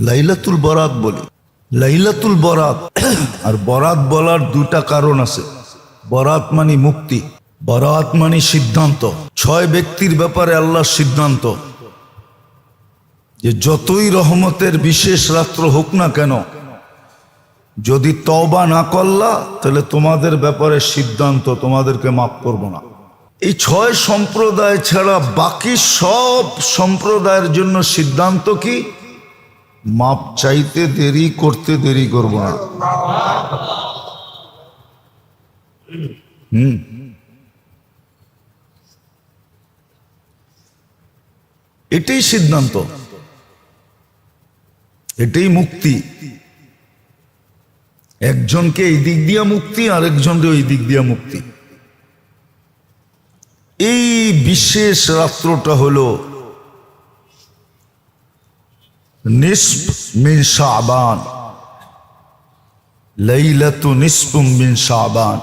লাইলাতুল বরাত বলি। লাইলাতুল বরাত আর বরাত বলার দুটা কারণ আছে। বরাত মানে মুক্তি, বরাত মানে সিদ্ধান্ত। 6 ব্যক্তির ব্যাপারে আল্লাহর সিদ্ধান্ত যে যতই রহমতের বিশেষ রাত্র হোক না কেন, যদি তওবা না করলা তাহলে তোমাদের ব্যাপারে সিদ্ধান্ত, তোমাদেরকে মাফ করব না। এই 6 সম্প্রদায় ছাড়া বাকি সব সম্প্রদায়ের জন্য সিদ্ধান্ত কি? মাপ চাইতে দেরি, করতে দেরি করব না। এটাই সিদ্ধান্ত, এটাই মুক্তি। একজনকে এই দিক দিয়া মুক্তি, আর একজনকে ওই দিক দিয়া মুক্তি। এই বিশেষ রাত্রটা হলো নিসফ মিন শাবান, লাইলাতু নিসফুম মিন শাবান,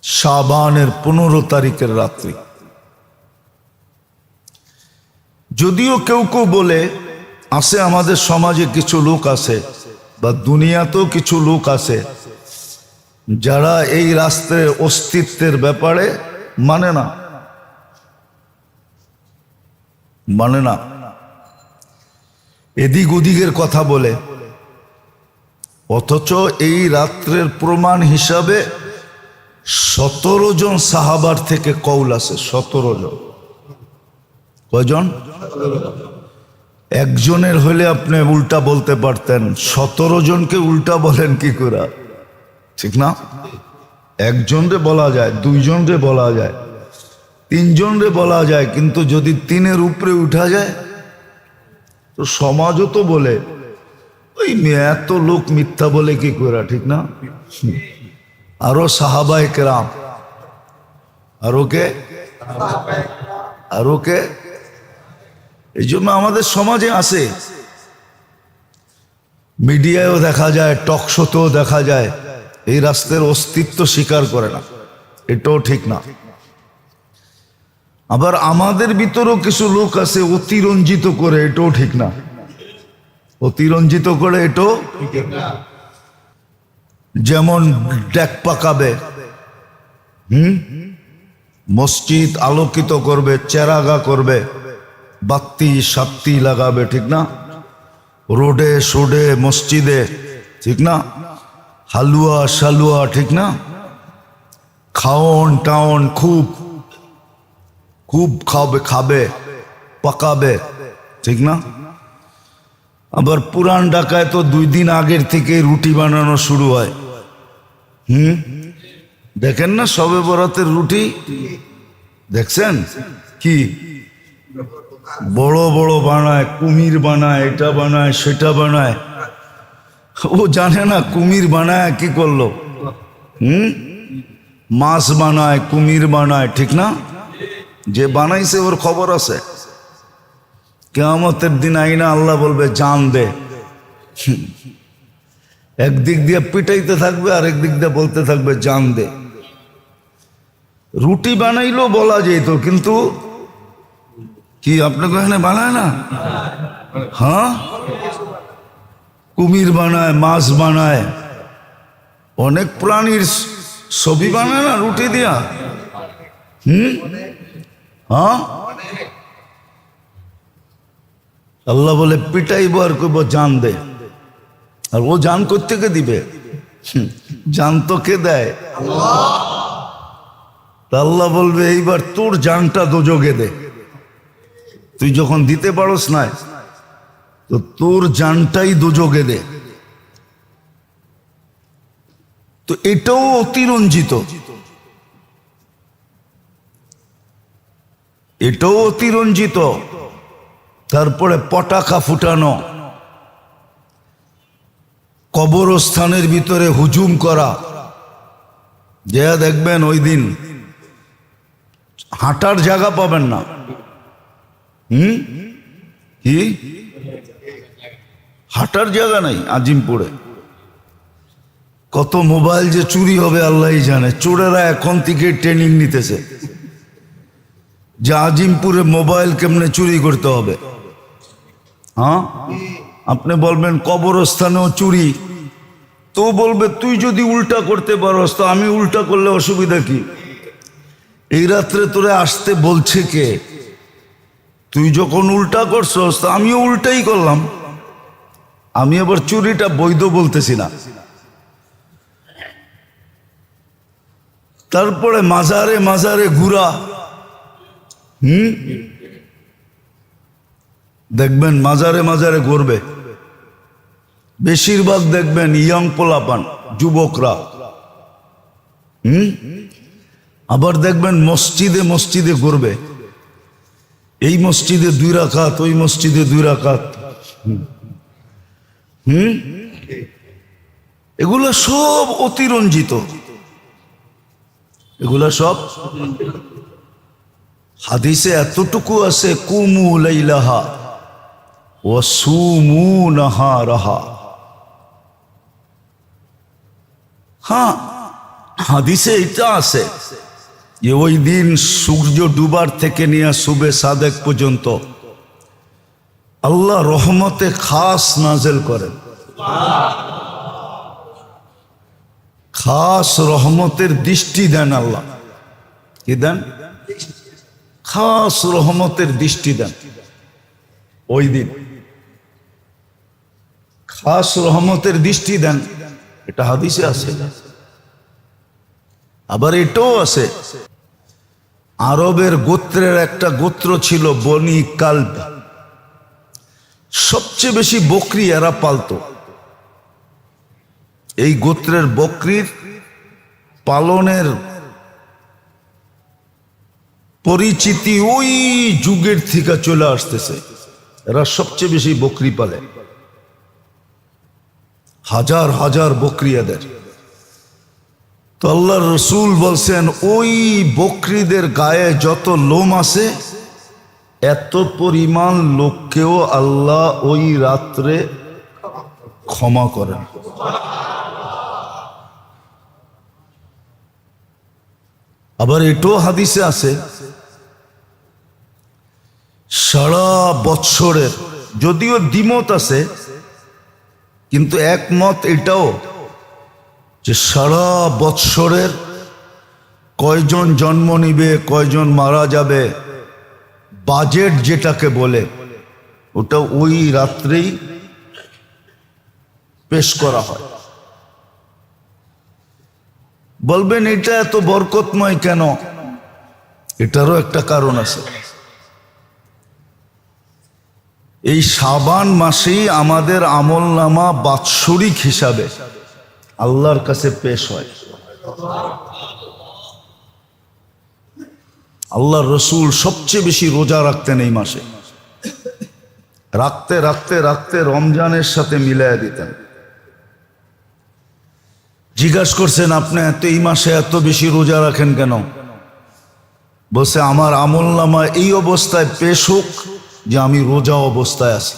শাবানের 15 তারিখের রাত্রি। যদিও কেউ কেউ বলে, আছে আমাদের সমাজে কিছু লোক আছে বা দুনিয়াতেও কিছু লোক আছে যারা এই রাস্তার অস্তিত্বের ব্যাপারে মানে না, এদিক ওদিকের কথা বলে, অথচ এই রাত্রের প্রমাণ হিসাবে 17 জন সাহাবার থেকে কওল আছে। 17 জন। কয়জন? একজনের হলে আপনি উল্টা বলতে পারতেন, 17 জনকে উল্টা বলেন কি করে? ঠিক না? একজনরে বলা যায়, 2 জনরে বলা যায়, 3 জনরে বলা যায়, কিন্তু যদি 3-এর উপরে উঠা যায় তো সমাজও তো বলে ওই এত লোক মিথ্যা বলে কি করে, ঠিক না? আরো সাহাবায়ে কেরাম, আরো কে এই জন্য আমাদের সমাজে আছে, মিডিয়ায়ও দেখা যায়, টক শোতেও দেখা যায়, এই রাস্তার অস্তিত্ব স্বীকার করে না। এটাও ঠিক না। আবার আমাদের ভিতরেও কিছু লোক আছে অতিরঞ্জিত করে, এটাও ঠিক না। অতিরঞ্জিত করে এটাও যেমন ডেক পাকাবে, মসজিদ আলোকিত করবে, চেরাগা করবে, বাতি সাত্তি লাগাবে, ঠিক না? রোডে সোডে মসজিদে, ঠিক না? হালুয়া শালুয়া, ঠিক না? খাওন টাউন খুব খাবে পাকাবে, ঠিক না? আবার পুরান ঢাকায় তো 2 দিন আগের থেকে রুটি বানানো শুরু হয়। দেখেন না শবে বরাতের রুটি? দেখছেন কি বড় বড় বানায়, কুমির বানায়, এটা বানায় সেটা বানায়। ও জানে না কুমির বানায় কি করলো। মাছ বানায়, কুমির বানায়, ঠিক না? যে বানাইছে ওর খবর আছে। কিয়ামতের দিন আইনা আল্লাহ বলবে জান দে। একদিক দিয়ে পিটাইতে থাকবে, আর একদিক দিয়ে বলতে থাকবে জান দে। রুটি বানাইলো বলা যেত, কিন্তু কি আপনাকে এখানে বানায় না? হ্যাঁ, কুমির বানায়, মাছ বানায়, অনেক প্রাণীর ছবি বানায় না রুটি দিয়া। হ্যাঁ, আল্লাহ বলে পিটাইব আর কইব জান দে। আর ও জান কোত্থেকে দিবে? জান তো কে দেয়? আল্লাহ বলবে এইবার তোর জানটা দোজগে দে। তুই যখন দিতে পারস না, তো তোর জানটাই দোজগে দে। তো এটাও অতিরঞ্জিত, এটাও অতিরঞ্জিত। তারপরে পটাকা ফুটানো, কবরস্থানের ভিতরে হুজুম করা। যে দেখবেন ওই দিন হাঁটার জায়গা পাবেন না। কি হাঁটার জায়গা নাই আজিমপুরে? কত মোবাইল যে চুরি হবে আল্লাহই জানে। চোরেরা এখন থেকে ট্রেনিং নিতেছে যে আজিমপুরে মোবাইল কেমনে চুরি করতে হবে। হ্যাঁ, আপনি বলবেন কবরস্থানেও চুরি, তো বলবে তুই যদি উল্টা করতে পারস তো আমি উল্টা করলে অসুবিধা কি? এই রাত্রে তোরে আসতে বলছে কে? তুই যখন উল্টা করছস তো আমিও উল্টাই করলাম। আমি আবার চুরিটা বৈধ বলতেছি না। তারপরে মাজারে মাজারে ঘুরা, দেখবেন মাজারে মাজারে ঘুরবে, বেশিরভাগ দেখবেন ইয়াং পোলাপান, যুবকরা। আবার দেখবেন মসজিদে মসজিদে ঘুরবে, এই মসজিদে 2 রাকাত, ওই মসজিদে 2 রাকাত। এগুলা সব অতিরঞ্জিত, এগুলা সব হাদিসে এতটুকু আছে, কুমু লাইলাহা ওয়া সুমু নাহারাহা। হ্যাঁ, হাদিসে এটা আছে যে ওই দিন সূর্য ডুবার থেকে নিয়ে সুবে সাদেক পর্যন্ত আল্লাহ রহমতে খাস নাজেল করেন, খাস রহমতের দৃষ্টি দেন। আল্লাহ কি দেন? খাস রহমতের দৃষ্টি দেন ওই দিন, খাস রহমতের দৃষ্টি দেন। এটা হাদিসে আছে। আবার এটাও আছে, আরবের গোত্রের একটা গোত্র ছিল বনি কালব, সবচেয়ে বেশি বকরি এরা পালতো। এই গোত্রের বকরির পালনের পরিচিতি ওই যুগের থেকে চলে আসতেছে। এরা সবচেয়ে বেশি বকরি পালে, হাজার হাজার বকরি এদের। তো আল্লাহর রসুল বলছেন ওই বকরিদের গায়ে যত লোম আছে এত পরিমাণ লোককেও আল্লাহ ওই রাত্রে ক্ষমা করেন। আবার এটাও হাদিসে আছে, সারা বৎসরের, যদিও দ্বিমত আছে কিন্তু একমত এটাও যে সারা বৎসরের কয়জন জন্ম নিবে, কয়জন মারা যাবে, বাজেট যেটাকে বলে ওটা ওই রাত্রেই পেশ করা হয়। বলবেন এটা এত বরকতময় কেন? এটারও একটা কারণ আছে। এই শাবান মাসেই আমাদের আমলনামা বাৎসরিক হিসাবে আল্লাহর কাছে পেশ হয়। আল্লাহর রসুল সবচেয়ে বেশি রোজা রাখতেন এই মাসে, রাখতে রাখতে রাখতে রমজানের সাথে মিলাইয়া দিতেন। জিজ্ঞাসা করছেন আপনি এত এই মাসে এত বেশি রোজা রাখেন কেন? বলছে আমার আমলনামা এই অবস্থায় পেশ হোক যে আমি রোজা অবস্থায় আছি।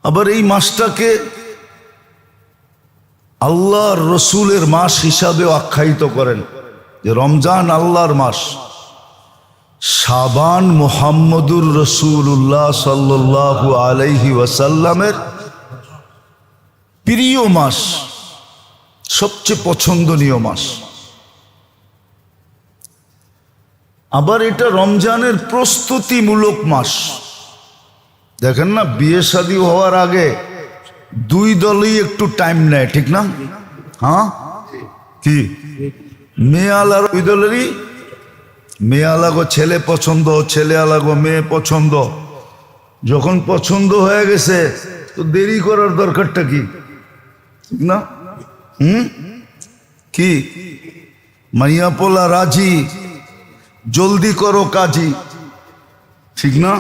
আবার এই মাসটাকে আল্লাহর রসুলের মাস হিসাবেও আখ্যায়িত করেন যে রমজান আল্লাহর মাস, শাবান মুহাম্মদুর রসুল্লাহ সাল্লাল্লাহু আলাইহি ওয়াসাল্লামের প্রিয় মাস, সবচেয়ে পছন্দনীয় মাস। আবার এটা রমজানের প্রস্তুতিমূলক মাস। দেখেন না, বিয়ে শাদী হওয়ার আগে 2 দলই একটু টাইম নেয়, ঠিক না? হ্যাঁ, কি মেয়ে আলার 2 দলেরই, মেয়ে আলাগো ছেলে পছন্দ, ছেলে আলাগো মেয়ে পছন্দ। যখন পছন্দ হয়ে গেছে তো দেরি করার দরকারটা কি, ঠিক না? কি মাইয়া পোলা রাজি, জলদি করো কাজী, ঠিক না?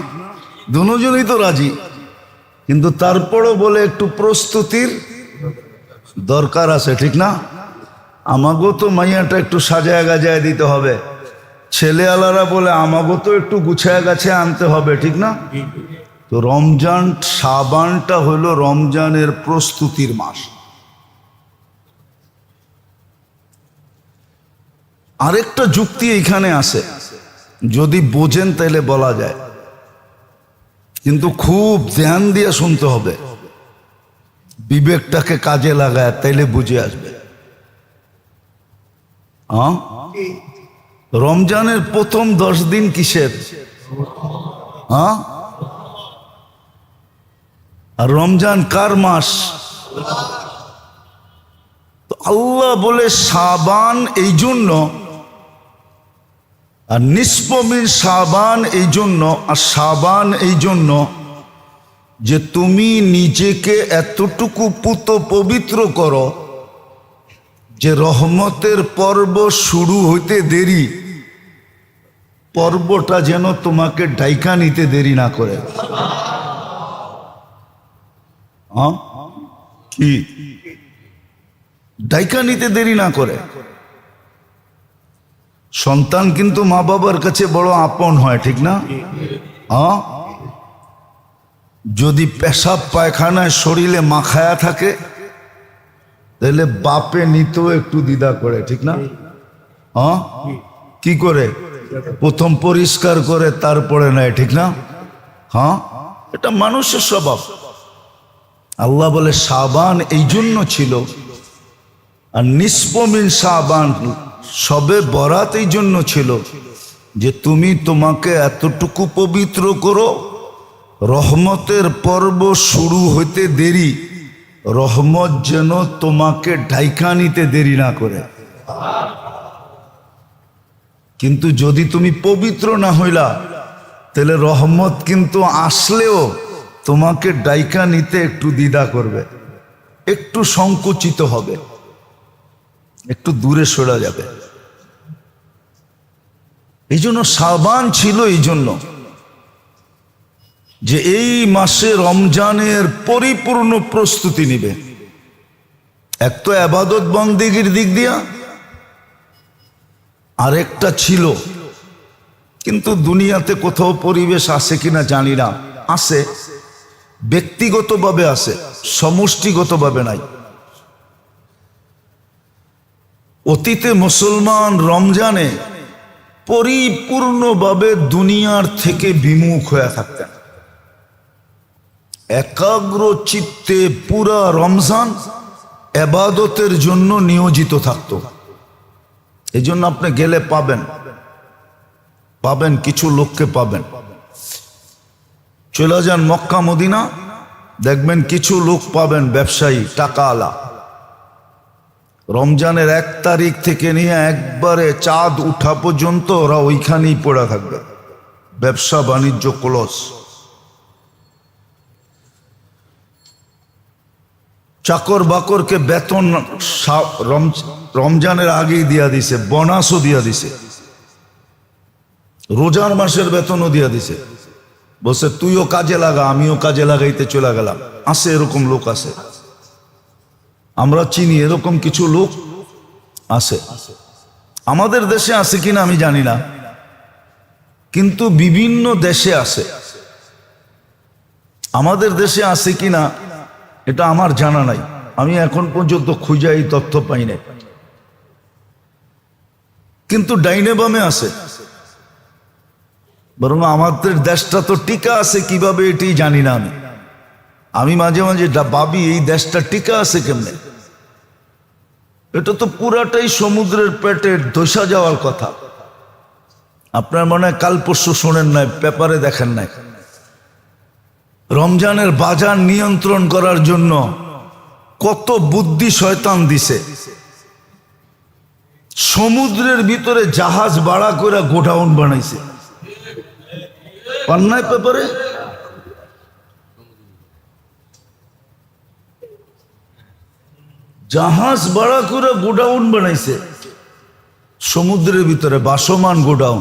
দুজনেই তো রাজি, কিন্তু তারপরও বলে একটু প্রস্তুতির দরকার আছে, ঠিক না? আমাগো তো মাইয়াটা একটু সাজায় গাজায় দিতে হবে, ছেলে আলারা বলে আমাগো তো একটু গুছায় গাছে আনতে হবে, ঠিক না? তো রমজান, শাবানটা হলো রমজানের প্রস্তুতির মাস। আরেকটা যুক্তি এখানে আছে, যদি বোঝেন তাহলে বলা যায়, কিন্তু খুব ধ্যান দিয়ে শুনতে হবে, বিবেকটাকে কাজে লাগায়, তাইলে বুঝে আসবে। হ্যাঁ, রমজানের প্রথম 10 দিন কিসের? হ্যাঁ, আর রমজান কার মাস? তো আল্লাহ বলে শাবান এই জন্য, আর নিসফ মিন শাবান এই জন্য, আর শাবান এই জন্য যে তুমি নিজেকে এতটুকু পবিত্র করো যে রহমতের পর্ব শুরু হইতে দেরি, পর্বটা যেন তোমাকে ডাইকা নিতে দেরি না করে। হ্যাঁ, কি ডাইকা নিতে দেরি না করে। সন্তান কিন্তু মা বাবার কাছে বড় আপন হয়, ঠিক না? হ্যাঁ, যদি পেশাব পায়খানায় শরীরে মাখায়া থাকে তাহলে বাপে নিতেও একটু দ্বিধা করে, ঠিক না? হ্যাঁ, কি করে? প্রথম পরিষ্কার করে তারপরে নেয়, ঠিক না? হ্যাঁ, এটা মানুষের স্বভাব। আল্লাহ বলে শাবান এই জন্য ছিল, আর নিসফ মিন শাবান সবে বরাত এই জন্য ছিল যে তুমি তোমাকে এতটুকু পবিত্র করো, রহমতের পর্ব শুরু হইতে দেরি, রহমত যেন তোমাকে ঢাইকা নিতে দেরি না করে। কিন্তু যদি তুমি পবিত্র না হইলা তাহলে রহমত কিন্তু আসলেও তোমাকে ডাইকা নিতে একটু দ্বিধা করবে, একটু সংকুচিত হবে, একটু দূরে সরে যাবে। এই জন্য শাবান ছিল এই জন্য যে এই মাসে রমজানের পরিপূর্ণ প্রস্তুতি নিবে। এক তো ইবাদত বন্দেগীর দিক দিয়া, আরেকটা ছিল, কিন্তু দুনিয়াতে কোথাও পরিবেশ আছে কিনা জানি না, আছে ব্যক্তিগতভাবে আছে, সমষ্টিগতভাবে নাই। অতীতে মুসলমান রমজানে পরিপূর্ণভাবে দুনিয়ার থেকে বিমুখ হয়ে থাকতেন, একাগ্র চিত্তে পুরা রমজান ইবাদতের জন্য নিয়োজিত থাকত। এই জন্য আপনি গেলে পাবেন কিছু লোককে পাবেন, চলে যান মক্কা মদিনা, দেখবেন কিছু লোক পাবেন ব্যবসায়ী টাকাওয়ালা, রমজানের 1 তারিখ থেকে নিয়ে একবারে চাঁদ উঠা পর্যন্ত ওরা ওইখানেই পড়ে থাকবে, ব্যবসা বাণিজ্য ক্লোজ। চাকর বাকরকে বেতন রমজানের আগেই দিয়া দিছে, বোনাসও দিয়া দিছে, রোজার মাসের বেতনও দিয়া দিছে, বলছে তুইও কাজে লাগা, আমিও কাজে লাগাইতে চলে গেলাম। আছে এরকম লোক, আছে, আমরা চিনি এরকম কিছু লোক আছে। আমাদের দেশে আছে কিনা আমি জানি না, কিন্তু বিভিন্ন দেশে আছে। আমাদের দেশে আছে কিনা এটা আমার জানা নাই, আমি এখন পর্যন্ত খুঁজে এই তথ্য পাই নাই, কিন্তু ডাইনে বামে আছে। বরং আমাদের দেশটা তো টিকা আছে কিভাবে এটি জানি না। আমি মাঝে মাঝে ভাবি এই দেশটা টিকা আছে কেমনে। এটা তো পুরাটাই সমুদ্রের পেটে ধসা যাওয়ার কথা। আপনার মনে হয় কাল পরশু শোনেন নাই, পেপারে দেখেন নাই, রমজানের বাজার নিয়ন্ত্রণ করার জন্য কত বুদ্ধি শয়তান দিছে। সমুদ্রের ভিতরে জাহাজ ভাড়া করে গোডাউন বানাইছে, পান্নায় পেপারে। জাহাজ ভাড়া করে গোডাউন বানাইছে সমুদ্রের ভিতরে, ভাসমান গোডাউন,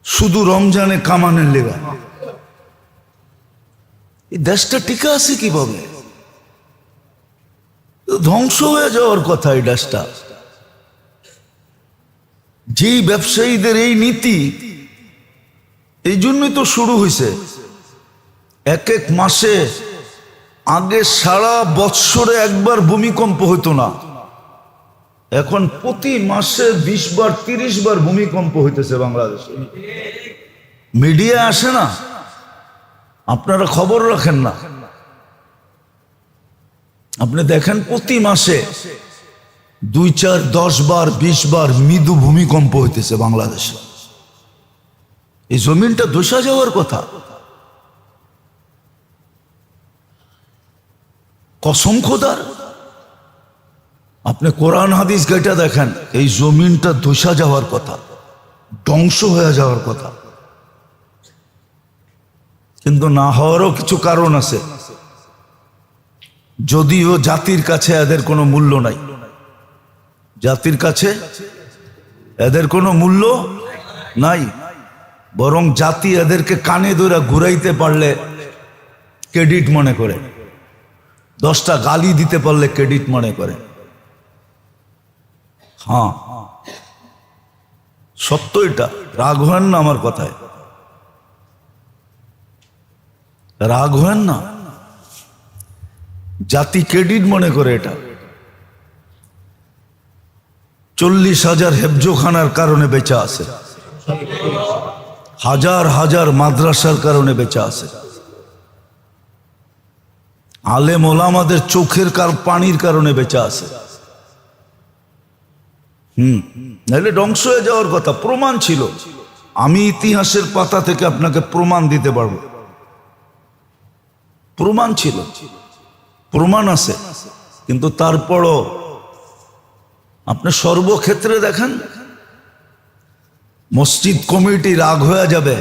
শুধু রমজানে কামানের লেগা। এই দেশটা টিকা আছে কিভাবে? ধ্বংস হয়ে যাওয়ার কথা এই দেশটা। যেই ব্যবসায়ীদের এই নীতি, এই জন্যই তো শুরু হয়েছে। এক এক মাসে, আগে সারা বৎসরে একবার ভূমিকম্প হতো না, এখন প্রতি মাসে 20 বার 30 বার ভূমিকম্প হইতেছে বাংলাদেশে। মিডিয়া আসে না, আপনারা খবর রাখেন না। আপনি দেখেন প্রতি মাসে 2, 4, 10 বার 20 বার মৃদু ভূমিকম্প হইতেছে বাংলাদেশে। এই জমিনটা ধসা যাওয়ার কথা। কসম খোদার, আপনি কোরআন হাদিস ঘেটে দেখেন, এই জমিনটা ধসা যাওয়ার কথা, ধ্বংস হয়ে যাওয়ার কথা। কিন্তু না হওয়ারও কিছু কারণ আছে। যদিও জাতির কাছে এদের কোনো মূল্য নাই, জাতির কাছে এদের কোনো মূল্য নাই, বরং জাতি এদেরকে কানে ধরে ঘুরাইতে পারলে ক্রেডিট মনে করে, 10টা গালি দিতে পারলে ক্রেডিট মনে করে। হ্যাঁ, সত্য এটা, রাগ হন না আমার কথায়, রাগ হন না। জাতি ক্রেডিট মনে করে এটা। 40,000 হেফজোখানার কারণে বেঁচে আছে, হাজার হাজার মাদ্রাসার কারণে বেঁচে আছে, আলেম ওলামাদের চোখের পানির কারণে বেঁচে আছে। নাহলে ধ্বংস হয়ে যাওয়ার কথা। প্রমাণ ছিল, আমি ইতিহাসের পাতা থেকে আপনাকে প্রমাণ দিতে পারবো। প্রমাণ ছিল, প্রমাণ আছে। কিন্তু তারপরও আপনি সর্বক্ষেত্রে দেখেন, মসজিদ কমিটি রাগ হয়ে যাবে,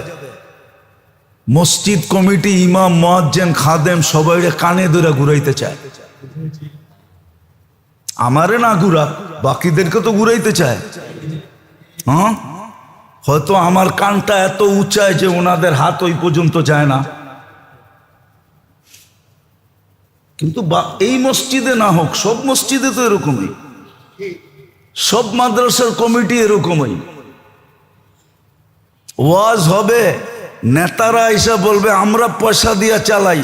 মসজিদ কমিটি, ইমাম, মুয়াজ্জিন, খাদেম সবাই কানে ধরে ঘুরাইতে চায়। আমারে না ঘুরা, বাকিদেরকে তো ঘুরাইতে চায়। হ্যাঁ, হয়তো আমার কানটা এত উঁচায় যে ওনাদের হাত ওই পর্যন্ত যায় না। কিন্তু এই মসজিদে না হোক, সব মসজিদে তো এরকমই, সব মাদ্রাসার কমিটি এরকমই। ওয়াজ হবে, নেতারা এসে বলবে আমরা পয়সা দিয়ে চালাই,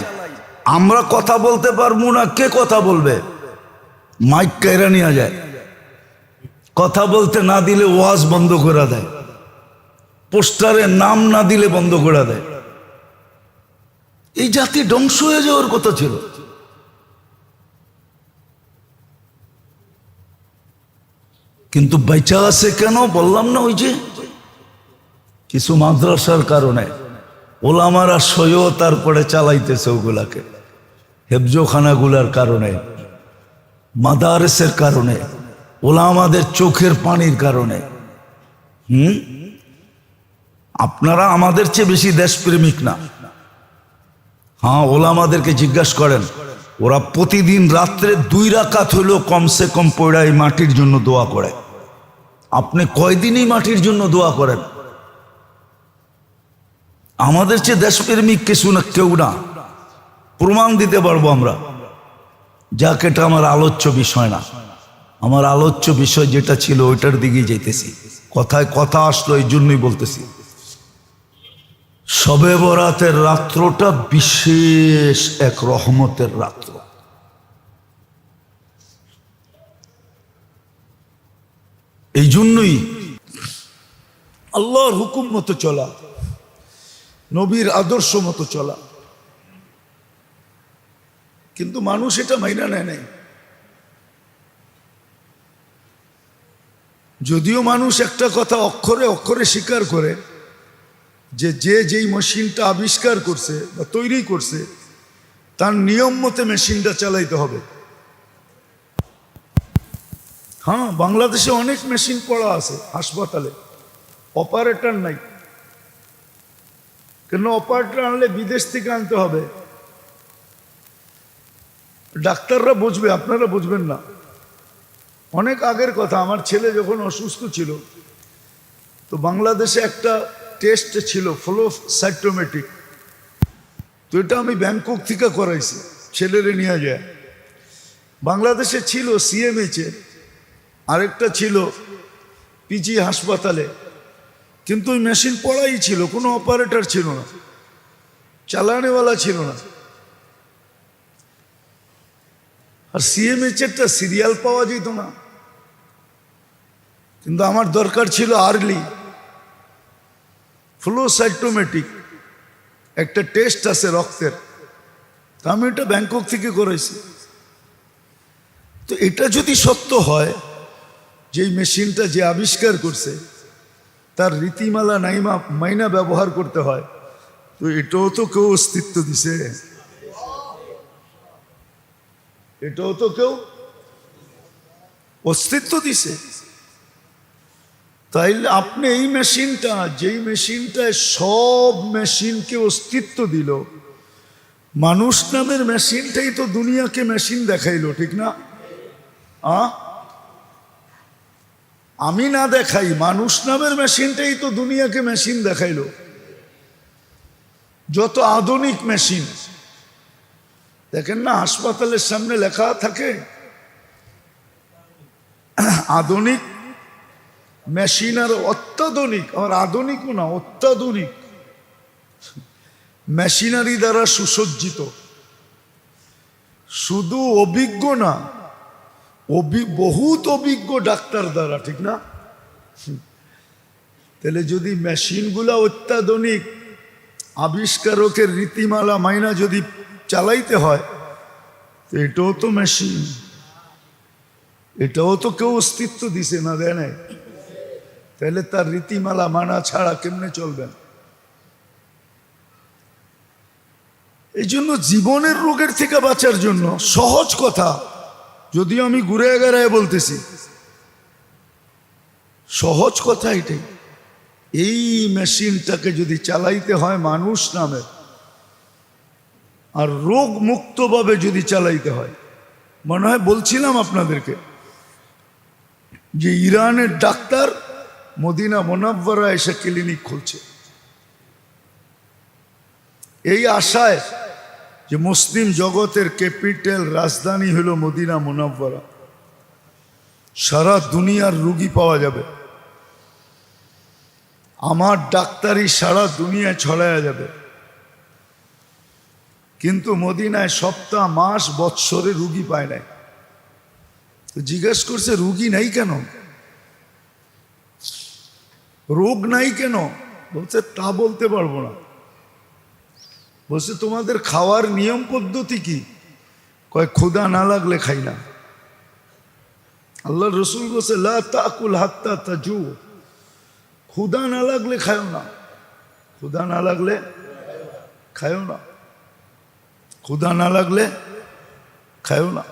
আমরা কথা বলতে পারবো না, কে কথা বলবে? মাইক কেড়ে নিয়ে যায়, কথা বলতে না দিলে ওয়াজ বন্ধ করে দেয়, পোস্টারে নাম না দিলে বন্ধ করে দেয়। এই জাতি ধ্বংস হয়ে যাওয়ার কথা ছিল। কিন্তু বেঁচে আছে কেন বললাম না, ওই যে কিছু মাদ্রাসার কারণে, ওলামারা সইও তারপরে চালাইতেছে ওগুলাকে, হেফজোখানাগুলার কারণে, মাদারেসের কারণে, ওলামাদের চোখের পানির কারণে। আপনারা আমাদের চেয়ে বেশি দেশপ্রেমিক না। হ্যাঁ, ওলামাদেরকে জিজ্ঞাসা করেন, ওরা প্রতিদিন রাত্রে 2 রাকাত হলেও কমসে কম পড়া এই মাটির জন্য দোয়া করে। আপনি কয়দিনই মাটির জন্য দোয়া করেন? আমাদের চেয়ে দেশপ্রেমিক কিছু না, কেউ না। প্রমাণ দিতে পারবো আমরা। যাক, এটা আমার আলোচ্য বিষয় না। আমার আলোচ্য বিষয় যেটা ছিল ওইটার দিকেই যাইতেছি। কথায় কথা আসলো, এই জন্যই বলতেছি। শবে বরাতের রাত্রটা বিশেষ এক রহমতের রাত্র। এই জন্যই আল্লাহর হুকুম মতো চলা, নবীর আদর্শ মতো চলা। কিন্তু মানুষ এটা মাইনা নেয় নাই। যদিও মানুষ একটা কথা অক্ষরে অক্ষরে স্বীকার করে যে যেই মেশিনটা আবিষ্কার করছে বা তৈরি করছে তার নিয়ম মতে মেশিনটা চালাইতে হবে। হ্যাঁ, বাংলাদেশে অনেক মেশিন পড়া আছে হাসপাতালে, অপারেটর নাই। কেন? অপারেটর আনলে বিদেশ থেকে আনতে হবে। ডাক্তাররা বুঝবে, আপনারা বুঝবেন না। অনেক আগের কথা, আমার ছেলে যখন অসুস্থ ছিল তো বাংলাদেশে একটা টেস্ট ছিল ফ্লো সাইটোমেট্রিক। তো এটা আমি ব্যাংকক থেকে করাইছি, ছেলেরে নিয়ে যায়। বাংলাদেশে ছিল সিএমএইচে, আরেকটা ছিল পিজি হাসপাতালে, কিন্তু ওই মেশিন পড়াই ছিল, কোনো অপারেটর ছিল না, চালানেওয়ালা ছিল না। আর সিএমএইচেরটা সিরিয়াল পাওয়া যেত না, কিন্তু আমার দরকার ছিল আর্লি ফ্লো সাইটোমেটিক, একটা টেস্ট আছে রক্তের, তা আমি এটা ব্যাংকক থেকে করেছি। তো এটা যদি সত্য হয়, যেই মেশিনটা যে আবিষ্কার করছে তার রীতিমালা নাইমা মাইনা ব্যবহার করতে হয়, তো এটাও তো কেউ অস্তিত্ব দিছে, এটাও তো কেউ অস্তিত্ব দিছে। তাইলে আপনি এই মেশিনটা, যেই মেশিনটায় সব মেশিনকে অস্তিত্ব দিল, মানুষ নামের মেশিনটাই তো দুনিয়াকে মেশিন দেখাইলো, ঠিক না? আমি না দেখাই, মানুষ নামের মেশিনটাই তো দুনিয়াকে মেশিন দেখাইলো। যত আধুনিক মেশিন দেখেন না, হাসপাতালের সামনে লেখা থাকে আধুনিক মেশিন, আর অত্যাধুনিক, আর আধুনিকও না, অত্যাধুনিক মেশিনারি দ্বারা সুসজ্জিত। শুধু অভিজ্ঞ না, বহুত অভিজ্ঞ ডাক্তার দ্বারা, ঠিক না? তাহলে যদি মেশিনগুলা অত্যাধুনিক, আবিষ্কারকের রীতিমালা মাইনা যদি চালাইতে হয়, তো এটাও তো মেশিন, এটাও তো কেউ অস্তিত্ব দিছে না, দেয় নাই? তাহলে তার রীতিমালা মানা ছাড়া কেমনে চলবেন? এই জন্য জীবনের রোগের থেকে বাঁচার জন্য সহজ কথা, যদিও আমি ঘুরে এগারায় বলতেছি, সহজ কথা এটাই। এই মেশিনটাকে যদি চালাইতে হয় মানুষ নামে, আর রোগ মুক্তভাবে যদি চালাইতে হয়, মনে হয় বলছিলাম আপনাদেরকে যে ইরানের ডাক্তার মদিনা মুনাওয়ারা এসে ক্লিনিক খুলছে, এই আশায় যে মুসলিম জগতের ক্যাপিটাল, রাজধানী হলো মদিনা মুনাওয়ারা, সারা দুনিয়ার রোগী পাওয়া যাবে, আমার ডাক্তারি সারা দুনিয়ায় ছড়ায়া যাবে। কিন্তু মদিনায় সপ্তাহ, মাস, বৎসরে রুগী পায় নাই। তো জিজ্ঞেস করছে রুগী নাই কেন, রোগ নাই কেন? বলছে তা বলতে পারবো না। বলছে তোমাদের খাওয়ার নিয়ম পদ্ধতি কি? কয় ক্ষুধা না লাগলে খাই না। আল্লাহ রসুল বলছে লা তাকুল হাত্তা তাজু, ক্ষুধা না লাগলে খায়ও না, ক্ষুধা না লাগলে খায়ও না, ক্ষুধা না লাগলে খায়ও না।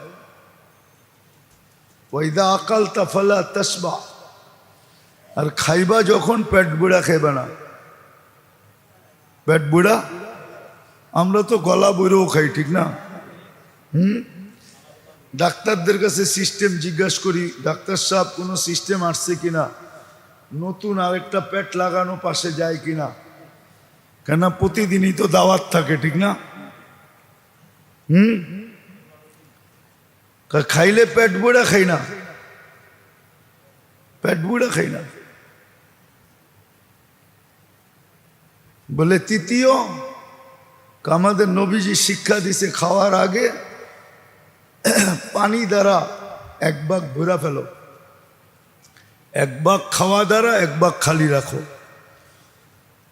ওয়াইদা আকালতা ফালা তাসবা, আর খাইবা যখন পেট বুড়া খাইবা না। পেট বুড়া, আমরা তো গলা বইরেও খাই, ঠিক না? ডাক্তারদের কাছে সিস্টেম জিজ্ঞাসা করি, ডাক্তার সাহেব কোনো সিস্টেম আসছে কিনা, নতুন আরেকটা পেট লাগানো পাশে যায় কিনা, কেন প্রতিদিনই তো দাওয়াত থাকে, ঠিক না? খাইলে পেট বুড়া খাই না, পেট বুড়া খাই না। বলে তৃতীয়, আমাদের নবীজি শিক্ষা দিছে খাওয়ার আগে পানি দ্বারা এক ভাগ ভরা ফেলো, এক ভাগ খাওয়া দ্বারা এক ভাগ খালি রাখো।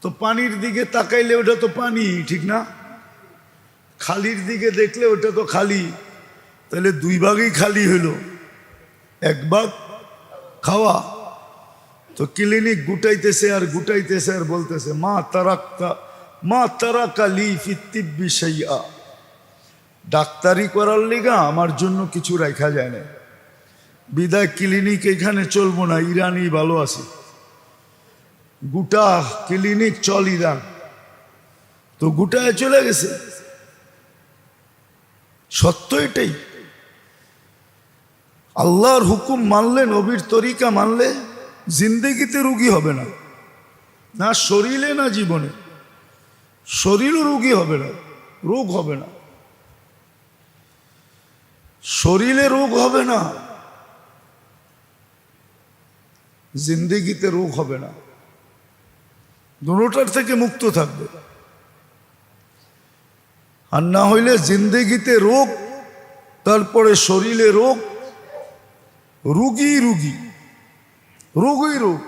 তো পানির দিকে তাকাইলে ওটা তো পানি, ঠিক না? খালির দিকে দেখলে ওটা তো খালি, তাহলে দুই ভাগই খালি হইল, এক ভাগ খাওয়া। তো ক্লিনিক গুটাইতেছে আর গুটাইতেছে আর বলতেছে মা তারাকা লি ফি তিব্বি শাইআ, ডাক্তারি করার লিগা আমার জন্য কিছু রাখা যায় না, বিদায় ক্লিনিক এখানে চলবো না, ইরানি ভালো আছে, গোটা ক্লিনিক চল ইরান। তো গোটায় চলে গেছে। সত্য এটাই, আল্লাহর হুকুম মানলে, নবীর তরিকা মানলে জিন্দেগিতে রোগী হবে না, না শরীরে না জীবনে, শরীরও রোগী হবে না, রোগ হবে না, শরীরে রোগ হবে না, জিন্দেগিতে রোগ হবে না, দুটোটার থেকে মুক্ত থাকবে। আর না হইলে জিন্দেগিতে রোগ, তারপরে শরীরে রোগ, রুগী রুগী রোগই রোগ,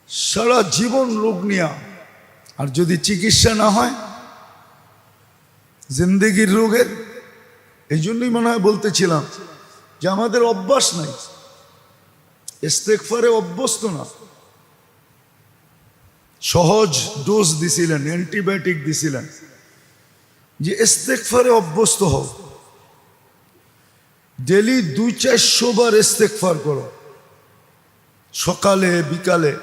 সারা জীবন রোগ নিয়া। আর যদি চিকিৎসা না হয় জিন্দেগির রোগের, এই জন্যই মনে হয় বলতেছিলাম যে আমাদের অভ্যাস নাই, ইস্তেগফারে অভ্যস্ত না। সহজ ডোজ দিছিলেন, অ্যান্টিবায়োটিক দিছিলেন যে ইস্তেগফারে অভ্যস্ত হও, ডেলি 200-400 বার ইস্তেগফার করো, সকালে বিকালে,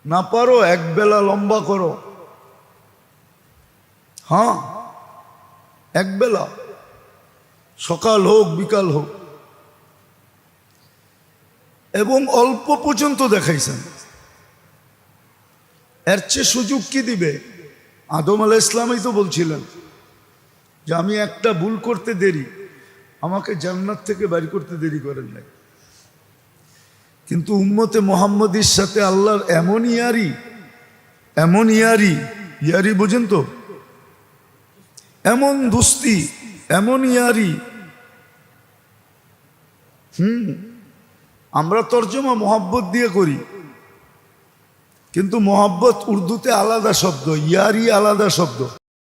না পারো একবেলা লম্বা করো। হ্যাঁ, একবেলা, সকাল হোক বিকাল হোক, এবং অল্প পর্যন্ত দেখাইছেন। এর চেয়ে সুযোগ কি দিবে? আদম আলাইহিস সালামই তো বলছিলেন যে আমি একটা ভুল করতে দেরি, আমাকে জান্নাত থেকে বাইর করতে দেরি করেন নাই। কিন্তু উম্মতে মুহাম্মদীর সাথে আল্লাহর এমন ইয়ারি, এমন ইয়ারি, ইয়ারি বোঝেন তো, এমন দোস্তি, এমন ইয়ারি। আমরা তর্জমা মোহাব্বত দিয়ে করি, কিন্তু মোহাব্বত উর্দুতে আলাদা শব্দ, ইয়ারি আলাদা শব্দ।